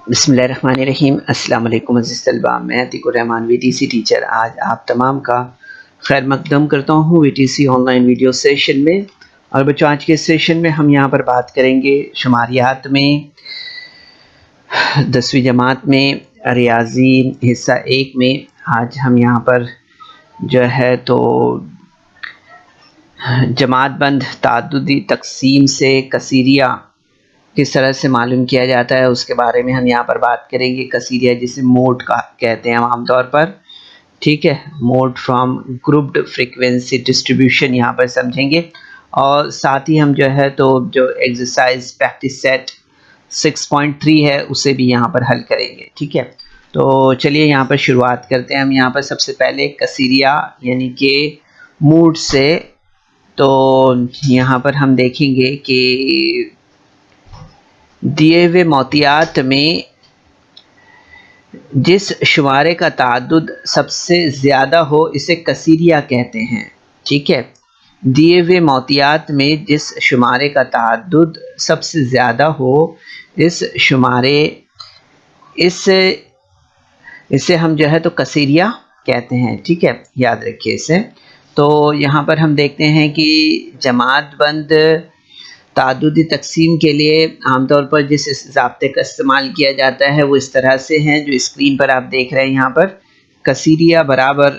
बिस्मिल्लाहिर्रहमानिर्रहीम। अस्सलाम वालेकुम अज़ीज़ तलबा, मैं अतीकुर रहमान वीटीसी टीचर आज आप तमाम का खैर मकदम करता हूँ वीटीसी ऑनलाइन वीडियो सेशन में। और बच्चों, आज के सेशन में हम यहाँ पर बात करेंगे शुमारियात में 10वीं जमात में रियाजी हिस्सा 1 में। आज हम यहाँ पर जो है तो जमात बंद ताद्दुदी तकसीम से कसीरिया किस तरह से मालूम किया जाता है उसके बारे में हम यहाँ पर बात करेंगे। कसीरिया जिसे मोड का कहते हैं आमतौर पर, ठीक है, mode from grouped frequency distribution यहाँ पर समझेंगे। और साथ ही हम जो है तो जो एक्सरसाइज प्रैक्टिस सेट 6.3 है उसे भी यहाँ पर हल करेंगे, ठीक है। तो चलिए यहाँ पर शुरुआत करते हैं। हम यहाँ पर सबसे पहले कसीरिया यानी कि मूड से, तो यहाँ पर हम देखेंगे कि दिए हुए मोतियात में जिस शुमारे का ताद्दुद सबसे ज़्यादा हो इसे कसीरिया कहते हैं, ठीक है। दिए हुए मोतियात में जिस शुमारे का ताद्दुद सबसे ज़्यादा हो इसे हम जो है तो कसीरिया कहते हैं, ठीक है, याद रखिए इसे। तो यहाँ पर हम देखते हैं कि जमात बंद ताद्दुदी तकसीम के लिए आमतौर पर जिस ज़ाब्ते का इस्तेमाल किया जाता है वो इस तरह से हैं जो स्क्रीन पर आप देख रहे हैं। यहाँ पर कसीरिया बराबर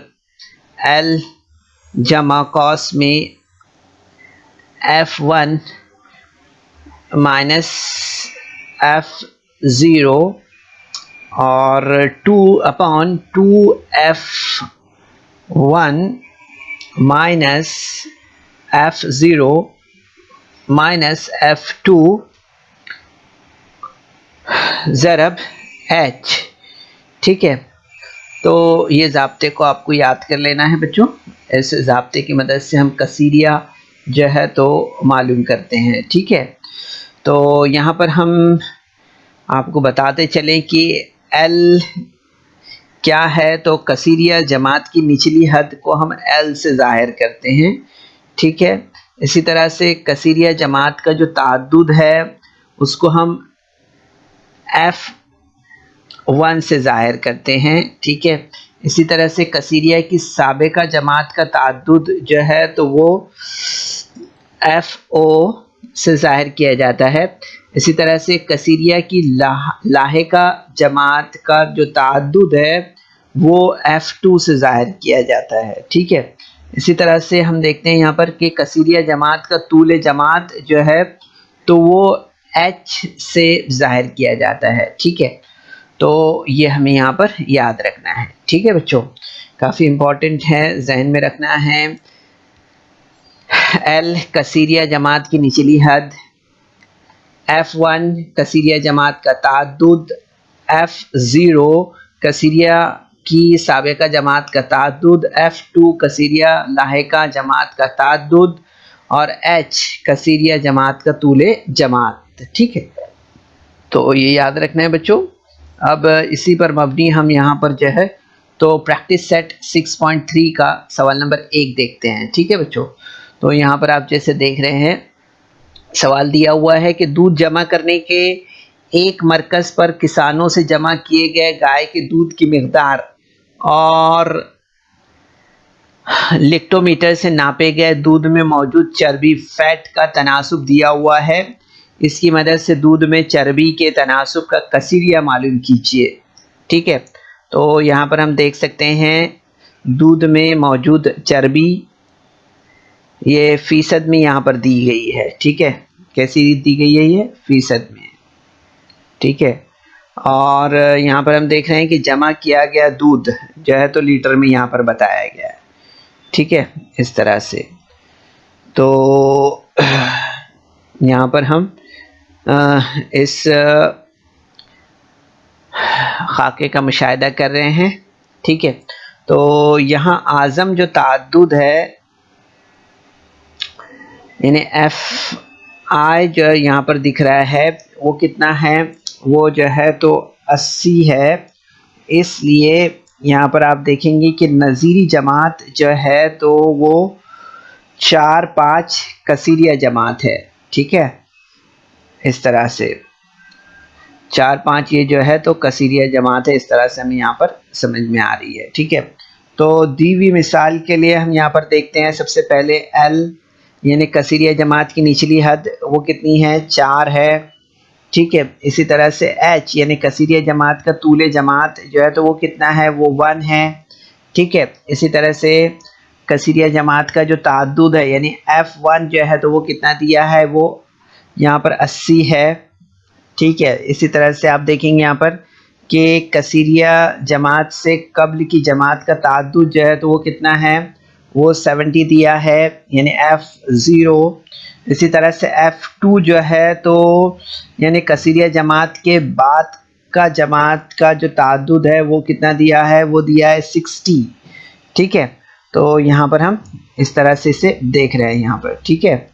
L जमा कॉस में F1 माइनस F0 और 2/2F1 minus F0 minus F2 ज़रब H, ठीक है। तो ये ज़ाब्ते को आपको याद कर लेना है बच्चों। इस ज़ाब्ते की मदद से हम कसीरिया जो है तो मालूम करते हैं, ठीक है। तो यहाँ पर हम आपको बताते चलें कि L क्या है, तो कसीरिया जमात की निचली हद को हम L से ज़ाहिर करते हैं, ठीक है। इसी तरह से कसीरिया जमात का जो ताद्दुद है उसको हम F1 से ज़ाहिर करते हैं, ठीक है। इसी तरह से कसीरिया की साबिका जमात का ताद्दुद जो है तो वो FO से ज़ाहिर किया जाता है। इसी तरह से कसीरिया की लाहिका जमात का जो ताद्दुद है वो F2 से ज़ाहिर किया जाता है, ठीक है। इसी तरह से हम देखते हैं यहाँ पर कि कसीरिया जमात का तूल जमात जो है तो वो H से ज़ाहिर किया जाता है, ठीक है। तो ये हमें यहाँ पर याद रखना है, ठीक है बच्चों, काफ़ी इम्पोर्टेंट है, जहन में रखना है। L कसीरिया जमात की निचली हद, F1 कसीरिया जमात का ताद्दुद, F0 कसीरिया की साबिका जमात का ताद्दुद, F2 कसीरिया लाहिका जमात का ताद्दुद और H कसीरिया जमात का तूले जमात, ठीक है। तो ये याद रखना है बच्चों। अब इसी पर मबनी हम यहाँ पर जो है तो प्रैक्टिस सेट 6.3 का सवाल नंबर 1 देखते हैं, ठीक है बच्चों। तो यहाँ पर आप जैसे देख रहे हैं सवाल दिया हुआ है कि दूध जमा करने के एक मरकज़ पर किसानों से जमा किए गए गाय के दूध की मिकदार और लिक्टोमीटर से नापे गए दूध में मौजूद चर्बी फैट का तनासुब दिया हुआ है। इसकी मदद से दूध में चर्बी के तनासुब का कसीरिया मालूम कीजिए, ठीक है। तो यहाँ पर हम देख सकते हैं दूध में मौजूद चर्बी ये फीसद में यहाँ पर दी गई है, ठीक है। कैसी दी गई है, ये फीसद में, ठीक है। और यहाँ पर हम देख रहे हैं कि जमा किया गया दूध जो है तो लीटर में यहाँ पर बताया गया है, ठीक है, इस तरह से। तो यहाँ पर हम इस खाके का मुशाहिदा कर रहे हैं, ठीक है। तो यहाँ आज़म जो ताद्दुद है यानी FI जो यहाँ पर दिख रहा है वो कितना है, वो जो है तो 80 है। इसलिए यहाँ पर आप देखेंगे कि नज़ीरी जमात जो है तो वो 4-5 कसीरिया जमात है, ठीक है, इस तरह से। 4 5 ये जो है तो कसीरिया जमात है। इस तरह से हमें यहाँ पर समझ में आ रही है, ठीक है। तो दी हुई मिसाल के लिए हम यहाँ पर देखते हैं सबसे पहले एल यानी कसीरिया जमात की निचली हद वो कितनी है, 4 है, ठीक है। इसी तरह से एच यानी कसीरिया जमात का तूले जमात जो है तो वो कितना है, वो 1 है, ठीक है। इसी तरह से कसीरिया जमात का जो ताद्दुद है यानी F1 जो है तो वो कितना दिया है, वो यहाँ पर 80 है, ठीक है। इसी तरह से आप देखेंगे यहाँ पर कि कसीरिया जमात से कब्ल की जमात का ताद्दुद जो है तो वो कितना है, वो 70 दिया है यानी F0। इसी तरह से F2 जो है तो यानी कसीरिया जमात के बाद का जमात का जो ताद्दुद है वो कितना दिया है, वो दिया है 60, ठीक है। तो यहाँ पर हम इस तरह से इसे देख रहे हैं यहाँ पर, ठीक है।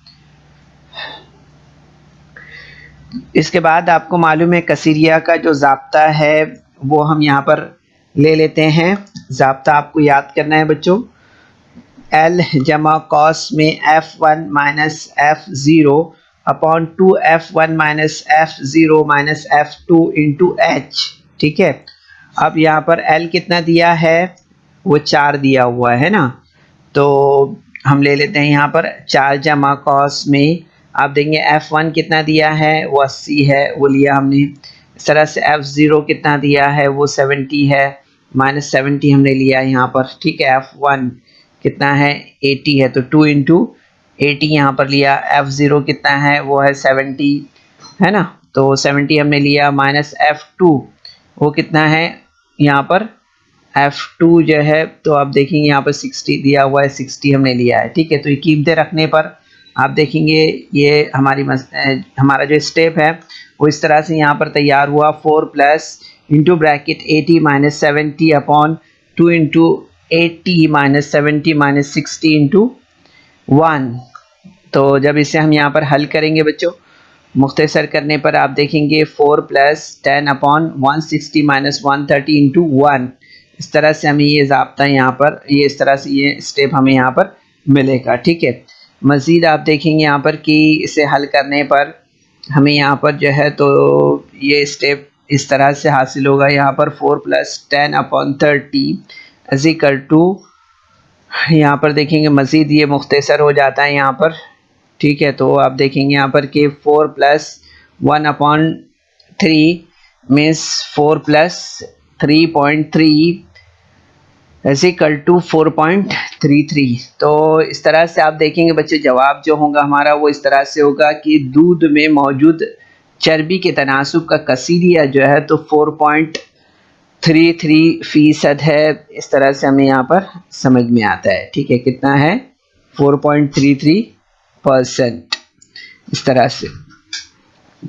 इसके बाद आपको मालूम है कसीरिया का जो ज़ाब्ता है वो हम यहाँ पर ले लेते हैं। ज़ाब्ता आपको याद करना है बच्चों, L जमा कॉस में F1 minus F0 upon 2F1 minus F0 minus F2 into H, ठीक है। अब यहाँ पर L कितना दिया है, वो 4 दिया हुआ है ना, तो हम ले लेते हैं यहाँ पर 4 जमा कॉस में, आप देखेंगे F1 कितना दिया है, वो 80 है, वो लिया हमने। इस तरह से F0 कितना दिया है, वो 70 है, माइनस 70 हमने लिया यहाँ पर, ठीक है। F1 कितना है, 80 है, तो 2 इंटू 80 यहाँ पर लिया। F0 कितना है, वो है 70, है ना, तो 70 हमने लिया, माइनस F2 वो कितना है यहाँ पर, F2 जो है तो आप देखेंगे यहाँ पर 60 दिया हुआ है, 60 हमने लिया है, ठीक है। तो ये कीमतें रखने पर आप देखेंगे ये हमारा जो स्टेप है वो इस तरह से यहाँ पर तैयार हुआ, 4 plus into bracket 80 minus 70 upon 2 into 80 minus 70 minus 60 into 1। तो जब इसे हम यहाँ पर हल करेंगे बच्चों, मुख्तसर करने पर आप देखेंगे 4 प्लस 10 अपॉन 160 माइनस 130 इंटू 1। इस तरह से हमें ये ज़ाब्ता यहाँ पर, ये इस तरह से ये स्टेप हमें यहाँ पर मिलेगा, ठीक है। मज़ीद आप देखेंगे यहाँ पर कि इसे हल करने पर हमें यहाँ पर जो है तो ये स्टेप इस तरह से हासिल होगा, यहाँ पर 4 plus 10 upon 30 is equal to, यहाँ पर देखेंगे मज़ीद ये मुख्तसर हो जाता है यहाँ पर, ठीक है। तो आप देखेंगे यहाँ पर कि 4 plus 1 upon 3 means 4 plus 3.3 is equal to 4.33। तो इस तरह से आप देखेंगे बच्चे जवाब जो होगा हमारा वो इस तरह से होगा कि दूध में मौजूद चर्बी के तनासुब का कसीरिया जो है तो 4.33% है। इस तरह से हमें यहाँ पर समझ में आता है, ठीक है, कितना है 4.33%, इस तरह से।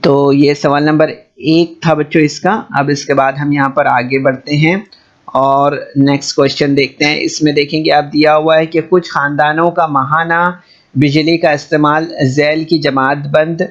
तो ये सवाल नंबर 1 था बच्चों इसका। अब इसके बाद हम यहाँ पर आगे बढ़ते हैं और नेक्स्ट क्वेश्चन देखते हैं। इसमें देखेंगे आप दिया हुआ है कि कुछ ख़ानदानों का माहाना बिजली का इस्तेमाल झैल की जमातबंद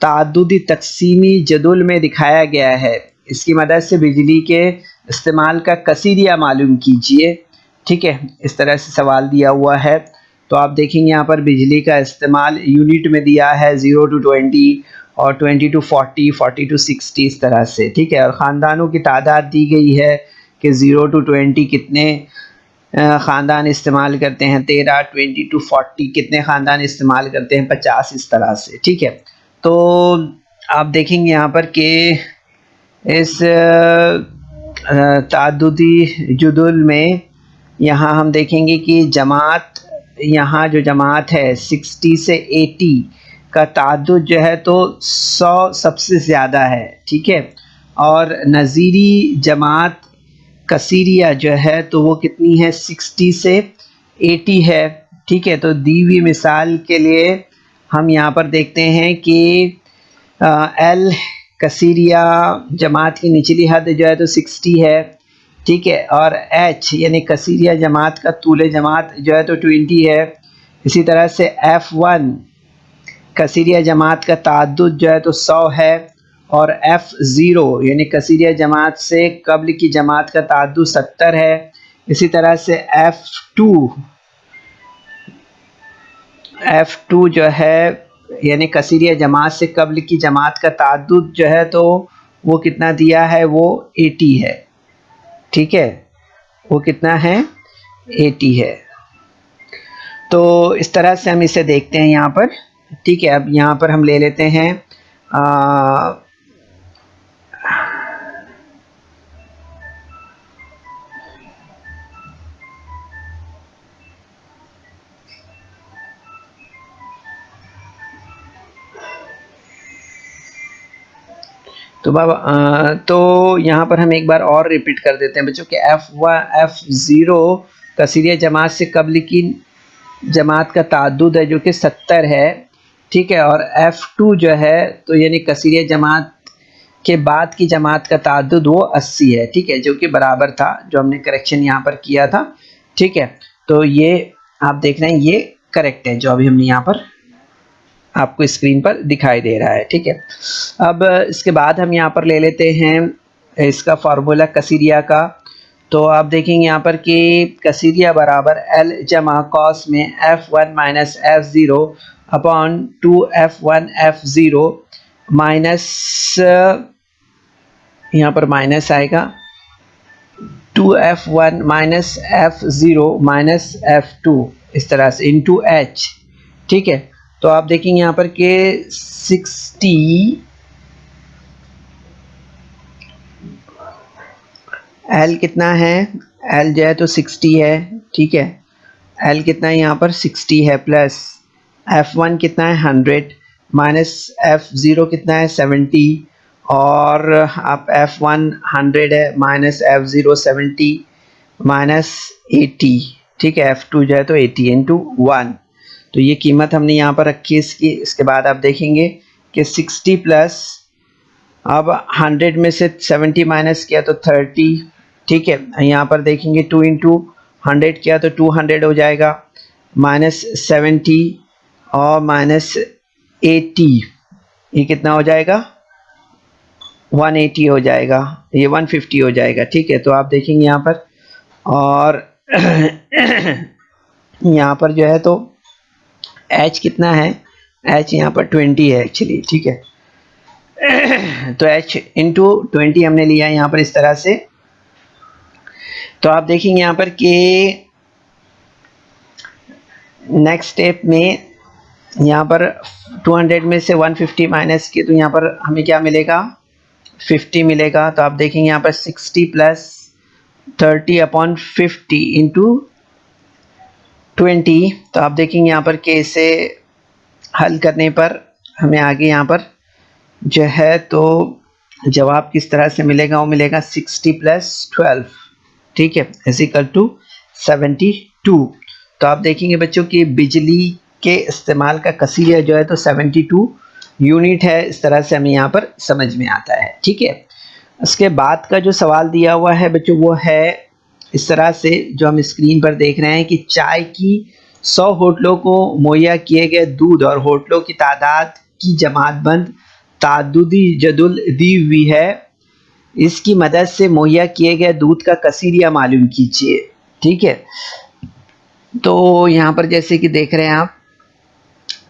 ताद्दुदी तकसीमी जदुल में दिखाया गया है। इसकी मदद से बिजली के इस्तेमाल का कसीरिया मालूम कीजिए, ठीक है। इस तरह से सवाल दिया हुआ है। तो आप देखेंगे यहाँ पर बिजली का इस्तेमाल यूनिट में दिया है 0 to 20 और 20 to 40, 40 to 60 इस तरह से, ठीक है। और ख़ानदानों की तादाद दी गई है कि 0 to 20 कितने ख़ानदान इस्तेमाल करते हैं, 13, 20 to 40 कितने ख़ानदान इस्तेमाल करते हैं, 50 इस तरह से, ठीक है। तो आप देखेंगे यहाँ पर कि इस ताद्दुदी जुदुल में यहाँ हम देखेंगे कि जमात, यहाँ जो जमात है 60 से 80 का ताद्दुद जो है तो 100 सबसे ज़्यादा है, ठीक है। और नज़ीरी जमात कसीरिया जो है तो वो कितनी है, 60 से 80 है, ठीक है। तो दी हुई मिसाल के लिए हम यहाँ पर देखते हैं कि एल कसीरिया जमात की निचली हद जो है तो 60 है, ठीक है। और एच यानी कसीरिया जमात का तूले जमात जो है तो 20 है। इसी तरह से F1 कसीरिया जमात का ताद्दुद जो है तो 100 है। और F0 यानी कसीरिया जमात से कब्ल की जमात का ताद्दुद 70 है। इसी तरह से F2 जो है यानी कसीरिया जमात से कब्ल की जमात का ताद्दुद जो है तो वो कितना दिया है, वो 80 है। ठीक है, वो कितना है, 80 है। तो इस तरह से हम इसे देखते हैं यहाँ पर। ठीक है, अब यहाँ पर हम ले लेते हैं तो यहाँ पर हम एक बार और रिपीट कर देते हैं बच्चों कि F0 कसीरिया जमात से कब्ल की जमात का ताद्दुद है जो कि 70 है। ठीक है, और F2 जो है तो यानी कसीरिया जमात के बाद की जमात का ताद्दुद वो 80 है। ठीक है, जो कि बराबर था, जो हमने करेक्शन यहाँ पर किया था। ठीक है, तो ये आप देख रहे हैं ये करेक्ट है जो अभी हमने यहाँ पर आपको स्क्रीन पर दिखाई दे रहा है। ठीक है, अब इसके बाद हम यहाँ पर ले लेते हैं इसका फार्मूला कसीरिया का। तो आप देखेंगे यहाँ पर कि कसीरिया बराबर L जमा कॉस में F1 minus F0 upon 2F1 F0 minus, यहाँ पर माइनस आएगा 2F1 minus F0 minus F2 इस तरह से इंटू H। ठीक है, तो आप देखेंगे यहाँ पर कि 60 L कितना है, L जो है तो 60 है। ठीक है, L कितना है यहाँ पर 60 है, प्लस F1 कितना है 100 माइनस F0 कितना है 70 और आप F1 100 है माइनस F0 70 माइनस 80। ठीक है, F2 जो है तो 80 इंटू 1। तो ये कीमत हमने यहाँ पर रखी है इसकी। इसके बाद आप देखेंगे कि 60 प्लस, अब 100 में से 70 माइनस किया तो 30। ठीक है, यहाँ पर देखेंगे 2 इंटू 100 किया तो 200 हो जाएगा, माइनस 70 और माइनस 80, ये कितना हो जाएगा 180 हो जाएगा, ये 150 हो जाएगा। ठीक है, तो आप देखेंगे यहाँ पर और यहाँ पर जो है तो H कितना है, H यहाँ पर 20 है एक्चुअली। ठीक है, तो H इंटू 20 हमने लिया यहाँ पर इस तरह से। तो आप देखेंगे यहाँ पर कि नेक्स्ट स्टेप में यहाँ पर 200 में से 150 माइनस किए तो यहाँ पर हमें क्या मिलेगा 50 मिलेगा। तो आप देखेंगे यहाँ पर 60 प्लस 30 अपॉन 50 इंटू 20। तो आप देखेंगे यहाँ पर कि इसे हल करने पर हमें आगे यहाँ पर जो है तो जवाब किस तरह से मिलेगा, वो मिलेगा 60 प्लस 12। ठीक है, इज इक्वल टू 72। तो आप देखेंगे बच्चों कि बिजली के इस्तेमाल का कसीरिया जो है तो 72 यूनिट है। इस तरह से हमें यहाँ पर समझ में आता है। ठीक है, इसके बाद का जो सवाल दिया हुआ है बच्चों वो है इस तरह से, जो हम स्क्रीन पर देख रहे हैं कि चाय की 100 होटलों को मुहैया किए गए दूध और होटलों की तादाद की जमातबंद ताद्दुदी जदुल दी हुई है, इसकी मदद से मुहैया किए गए दूध का कसीरिया मालूम कीजिए। ठीक है, तो यहाँ पर जैसे कि देख रहे हैं आप,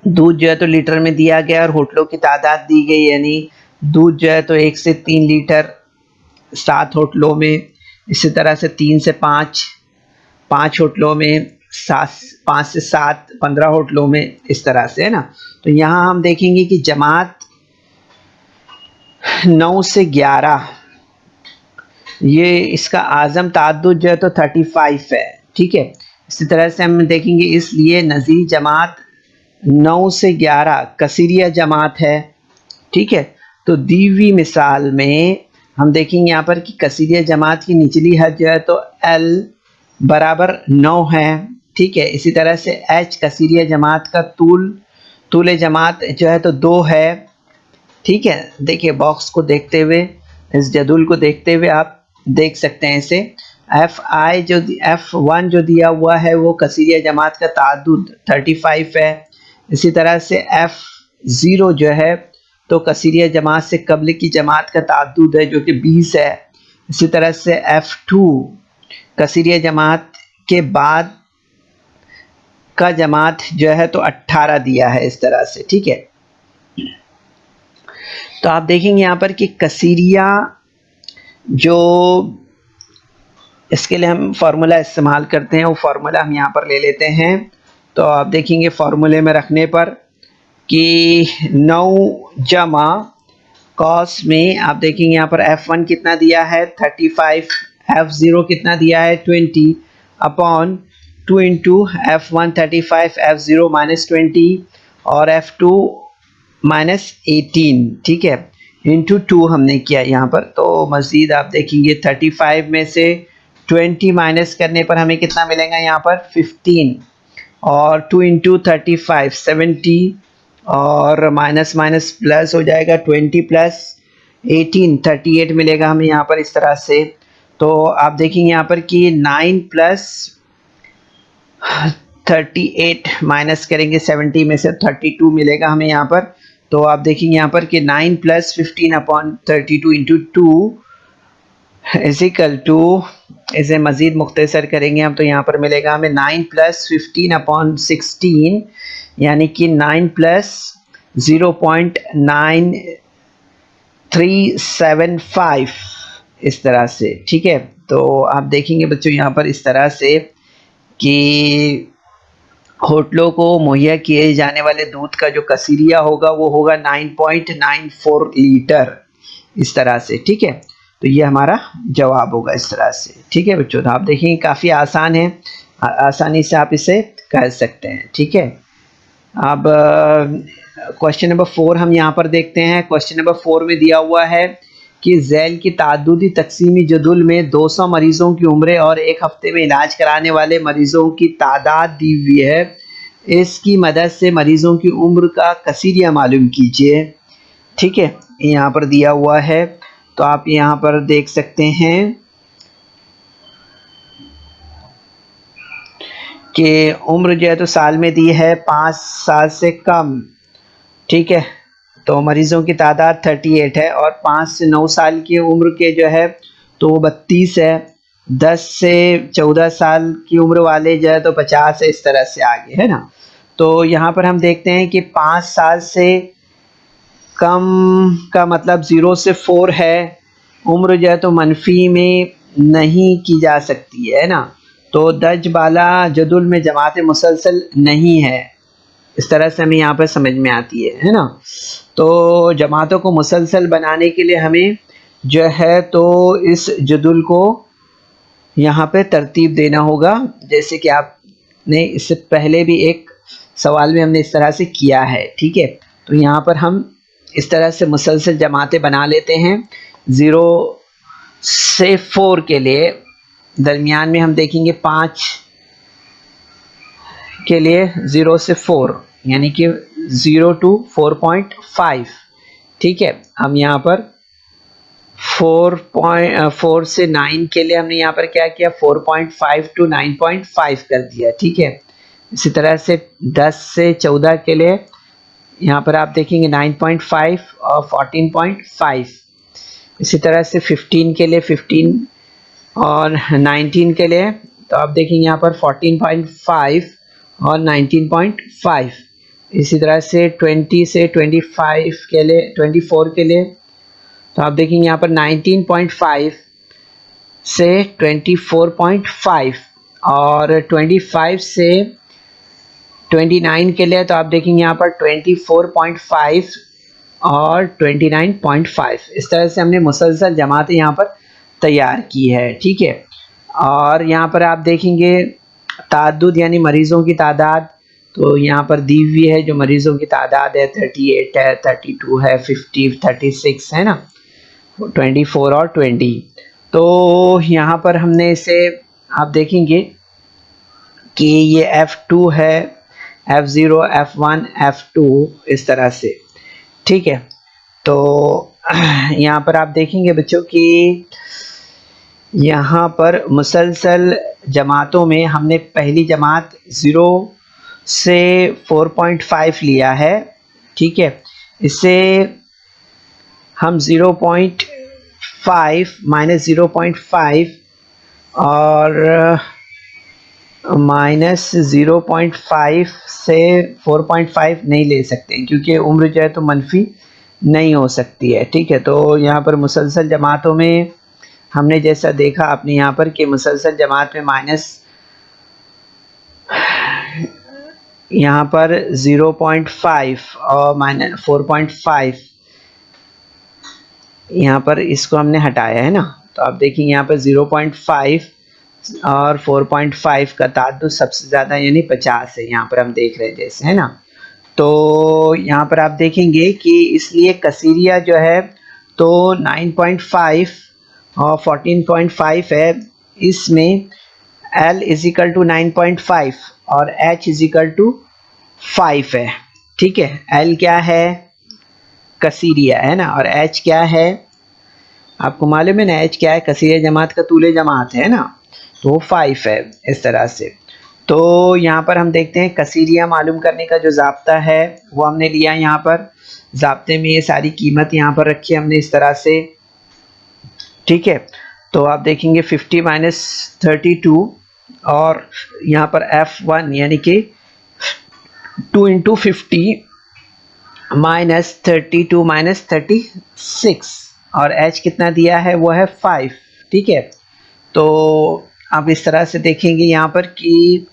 दूध जो है तो लीटर में दिया गया और होटलों की तादाद दी गई, यानी दूध जो है तो 1 से 3 लीटर 7 होटलों में, इसी तरह से 3 से 5 होटलों में, 5 से 7 15 होटलों में, इस तरह से है ना। तो यहाँ हम देखेंगे कि जमात 9 से 11, ये इसका आज़म ताद्दुद जो है तो 35 है। ठीक है, इसी तरह से हम देखेंगे इसलिए नज़ीर जमात 9 से 11 कसीरिया जमात है। ठीक है, तो दी हुई मिसाल में हम देखेंगे यहाँ पर कि कसीरिया जमात की निचली हद जो है तो L बराबर 9 है। ठीक है, इसी तरह से H कसीरिया जमात का तूल जमात जो है तो 2 है। ठीक है, देखिए बॉक्स को देखते हुए, इस जदुल को देखते हुए आप देख सकते हैं इसे। F1 जो दिया हुआ है वो कसीरिया जमात का ताद्दुद 35 है। इसी तरह से F0 जो है तो कसीरिया जमात से कब्ल की जमात का ताद्दुद है जो कि 20 है। इसी तरह से F2 कसीरिया जमात के बाद का जमात जो है तो 18 दिया है इस तरह से। ठीक है, तो आप देखेंगे यहाँ पर कि कसीरिया जो इसके लिए हम फार्मूला इस्तेमाल करते हैं वो फार्मूला हम यहाँ पर ले लेते हैं। तो आप देखेंगे फार्मूले में रखने पर कि 9 जमा कॉस में आप देखेंगे यहाँ पर f1 कितना दिया है 35, f0 कितना दिया है 20 upon 2 into f1 35 f0 minus 20 और f2 माइनस 18, ठीक है, इंटू 2 हमने किया यहाँ पर। तो मज़ीद आप देखेंगे 35 में से 20 माइनस करने पर हमें कितना मिलेगा यहाँ पर 15 और 2 इंटू 35 70 और माइनस माइनस प्लस हो जाएगा 20 प्लस 18 38 मिलेगा हमें यहाँ पर इस तरह से। तो आप देखेंगे यहाँ पर कि 9 प्लस 38 माइनस करेंगे 70 में से 32 मिलेगा हमें यहाँ पर। तो आप देखेंगे यहाँ पर कि 9 plus 15 upon 32 into 2 is equal to, इसे मज़ीद मुख्तसर करेंगे हम तो यहाँ पर मिलेगा हमें 9 प्लस 15 अपॉन 16 यानी कि 9 प्लस 0.9375 इस तरह से, ठीक है। तो आप देखेंगे बच्चों यहाँ पर इस तरह से कि होटलों को मुहैया किए जाने वाले दूध का जो कसीरिया होगा वो होगा 9.94 लीटर इस तरह से, ठीक है। तो ये हमारा जवाब होगा इस तरह से, ठीक है बच्चों। तो आप देखेंगे काफ़ी आसान है, आसानी से आप इसे कर सकते हैं, ठीक है। अब क्वेश्चन नंबर 4 हम यहाँ पर देखते हैं। क्वेश्चन नंबर 4 में दिया हुआ है कि झैल की ताद्दुदी तकसीमी जदुल में 200 मरीज़ों की उम्रें और एक हफ्ते में इलाज कराने वाले मरीज़ों की तादाद दी हुई है। इसकी मदद से मरीज़ों की उम्र का कसीरिया मालूम कीजिए, ठीक है, यहाँ पर दिया हुआ है। तो आप यहाँ पर देख सकते हैं कि उम्र जो है तो साल में दी है 5 साल से कम, ठीक है। तो मरीज़ों की तादाद 38 है और 5 से 9 साल की उम्र के जो है तो 32 है। 10 से 14 साल की उम्र वाले जो है तो 50 है, इस तरह से आगे है ना। तो यहाँ पर हम देखते हैं कि 5 साल से कम का मतलब 0 से 4 है। उम्र जो है तो मनफी में नहीं की जा सकती है ना। तो दज बाला जदुल में जमात मुसलसल नहीं है, इस तरह से हमें यहाँ पर समझ में आती है ना। तो जमातों को मुसलसल बनाने के लिए हमें जो है तो इस जदुल को यहाँ पे तरतीब देना होगा, जैसे कि आपने इससे पहले भी एक सवाल में हमने इस तरह से किया है, ठीक है। तो यहाँ पर हम इस तरह से मुसलसल जमातें बना लेते हैं। 0 से 4 के लिए दरमियान में हम देखेंगे 5 के लिए 0 से 4 यानी कि 0 to 4.5, ठीक है। हम यहाँ पर 4 से 9 के लिए हमने यहाँ पर क्या किया 4.5 to 9.5 कर दिया, ठीक है। इसी तरह से 10 से 14 के लिए यहाँ पर आप देखेंगे 9.5 और 14.5। इसी तरह से 15 के लिए 15 और 19 के लिए तो आप देखेंगे यहाँ पर 14.5 और 19.5। इसी तरह से 20 से 25 के लिए 24 के लिए तो आप देखेंगे यहाँ पर 19.5 से 24.5 और 25 से 29 के लिए तो आप देखेंगे यहाँ पर 24.5 और 29.5। इस तरह से हमने मुसलसल जमातें यहाँ पर तैयार की है, ठीक है। और यहाँ पर आप देखेंगे ताद्दुद यानी मरीज़ों की तादाद, तो यहाँ पर दी हुई है जो मरीज़ों की तादाद है 38 है, 32 है, 50, 36 है ना, 24 और 20। तो यहाँ पर हमने इसे आप देखेंगे कि ये F2 है, F0, F1, F2 इस तरह से, ठीक है। तो यहाँ पर आप देखेंगे बच्चों कि यहाँ पर मुसलसल जमातों में हमने पहली जमात 0 से 4.5 लिया है, ठीक है। इससे हम 0.5 माइनस 0.5 और माइनस 0.5 से 4.5 नहीं ले सकते क्योंकि उम्र जो है तो मनफी नहीं हो सकती है। ठीक है, तो यहाँ पर मुसलसल जमातों में हमने जैसा देखा आपने यहाँ पर कि मुसलसल जमात में माइनस यहाँ पर 0.5 और माइनस 4.5, यहाँ पर इसको हमने हटाया है ना, तो आप देखिए यहाँ पर 0.5 और 4.5 का ताद्दुद सबसे ज़्यादा यानी 50 है, यहाँ पर हम देख रहे हैं जैसे, है ना। तो यहाँ पर आप देखेंगे कि इसलिए कसीरिया जो है तो 9.5 और 14.5 है, इसमें L इजिकल टू 9.5 और H इजिकल टू 5 है। ठीक है, L क्या है, कसीरिया है ना, और H क्या है, आपको मालूम है ना H क्या है, कसीरिया जमात का तूले जमात है ना, तो वो 5 है इस तरह से। तो यहाँ पर हम देखते हैं कसीरिया मालूम करने का जो ज़ाब्ता है वो हमने लिया, यहाँ पर ज़ाब्ते में ये सारी कीमत यहाँ पर रखी हमने इस तरह से। ठीक है, तो आप देखेंगे 50 माइनस 32 और यहाँ पर F1 यानी कि 2 इंटू 50 माइनस 32 माइनस 36 और H कितना दिया है वो है 5। ठीक है, तो आप इस तरह से देखेंगे यहाँ पर कि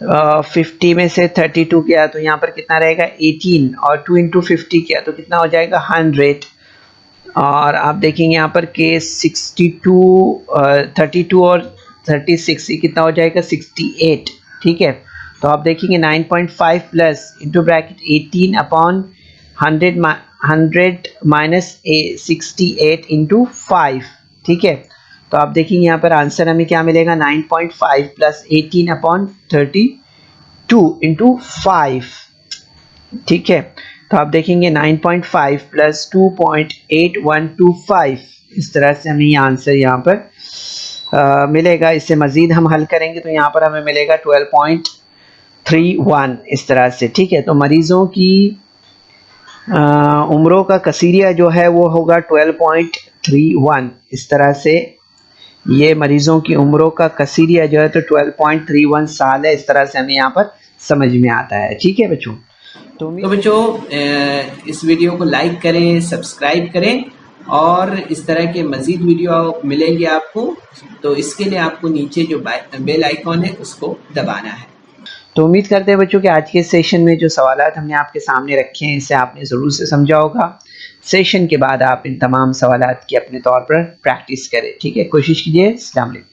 50 में से 32 किया तो यहाँ पर कितना रहेगा 18 और 2 इंटू 50 किया तो कितना हो जाएगा 100। और आप देखेंगे यहाँ पर के 32 और 36 ये कितना हो जाएगा 68। ठीक है, तो आप देखेंगे 9.5 plus into bracket 18 upon 100 minus 68 into 5। ठीक है, तो आप देखेंगे यहाँ पर आंसर हमें क्या मिलेगा 9.5 प्लस 18 अपॉन 32 इंटू 5। ठीक है, तो आप देखेंगे 9.5 प्लस 2.8125, इस तरह से हमें ये आंसर यहाँ पर मिलेगा। इससे मज़ीद हम हल करेंगे तो यहाँ पर हमें मिलेगा 12.31 इस तरह से। ठीक है, तो मरीज़ों की उम्रों का कसीरिया जो है वो होगा 12.31 इस तरह से। ये मरीज़ों की उम्रों का कसीरिया जो है तो 12.31 साल है, इस तरह से हमें यहाँ पर समझ में आता है। ठीक है बच्चों, तो बच्चों इस वीडियो को लाइक करें, सब्सक्राइब करें और इस तरह के मज़ीद वीडियो मिलेंगे आपको। तो इसके लिए आपको नीचे जो बेल आइकॉन है उसको दबाना है। तो उम्मीद करते हैं बच्चों कि आज के सेशन में जो सवालात हमने आपके सामने रखे हैं इसे आपने ज़रूर से समझा होगा। सेशन के बाद आप इन तमाम सवालात की अपने तौर पर प्रैक्टिस करें। ठीक है, कोशिश कीजिए। अस्सलाम वालेकुम।